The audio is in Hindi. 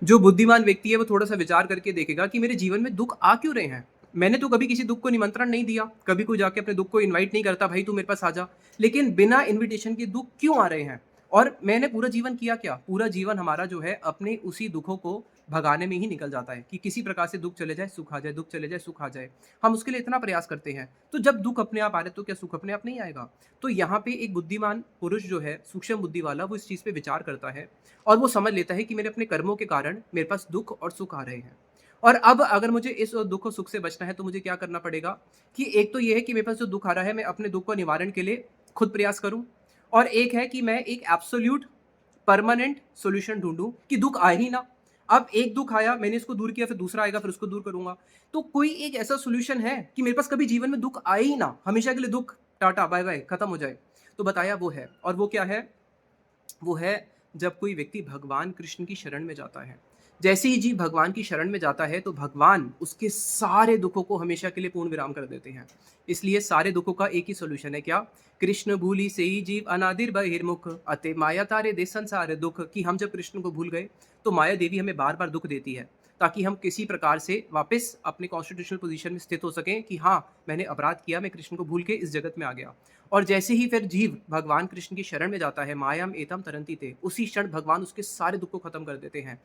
जो बुद्धिमान व्यक्ति है वो थोड़ा-सा विचार करके देखेगा कि मेरे जीवन में दुःख आ क्यों रहे हैं? मैंने तो कभी किसी दुःख को निमंत्रण नहीं दिया, कभी कोई जाके अपने दुःख को इनवाइट नहीं करता, भाई तू मेरे पास आ जा। लेकिन बिना इन्विटेशन के दुःख क्यों आ रहे हैं? और मैंने पूरा जीवन किया क्या? पूरा जीवन हमारा जो है अपने उसी दुखों को भगाने में ही निकल जाता है कि किसी प्रकार से दुःख चले जाए, सुख आ जाए, दुःख चले जाए, सुख आ जाए। हम उसके लिए इतना प्रयास करते हैं। तो जब दुःख अपने आप आ रहे तो क्या सुख अपने आप नहीं आएगा? तो यहाँ पे एक बुद्धिमान पुरुष जो है, सूक्ष्म बुद्धि वाला, वो इस चीज़ पे विचार करता है और वो समझ लेता है कि मेरे अपने कर्मों के कारण मेरे पास दुःख और सुख आ रहे हैं। और अब अगर मुझे इस दुःख और सुख से बचना है तो मुझे क्या करना पड़ेगा कि एक तो ये है कि मेरे पास जो दुःख आ रहा है मैं अपने दुःख को निवारण के लिए खुद प्रयास करूँ और एक है कि मैं एक एब्सोल्यूट परमानेंट सॉल्यूशन ढूँढूँ कि दुःख आए ही ना। अब एक दुःख आया, मैंने इसको दूर किया, फिर दूसरा आएगा, फिर उसको दूर करूँगा। तो कोई एक ऐसा सॉल्यूशन है कि मेरे पास कभी जीवन में दुःख आए ही ना, हमेशा के लिए दुःख टाटा बाय-बाय खत्म हो जाए। तो बताया वो है और वो क्या है? वो है जब कोई व्यक्ति भगवान कृष्ण की शरण में जाता है। जैसे ही जीव भगवान की शरण में जाता है तो भगवान उसके सारे दुखों को हमेशा के लिए पूर्ण विराम कर देते हैं। इसलिए सारे दुखों का एक ही सॉल्यूशन है क्या? कृष्ण भूलि से ही जीव अनादिर बहिर्मुख अते माया तारे दे संसार दुख कि हम जब कृष्ण को भूल गए तो माया देवी हमें बार-बार दुख देती है ताकि हम किसी प्रकार से वापस अपने कॉन्स्टिट्यूशनल पोजीशन में स्थित हो सकें कि हाँ, मैंने अपराध किया, मैं कृष्ण को भूल के इस जगत में आ गया। और जैसे ही फिर जीव भगवान कृष्ण की शरण में जाता है, मायाम एतम तरंती ते, उसी क्षण भगवान उसके सारे दुख को खत्म कर देते हैं।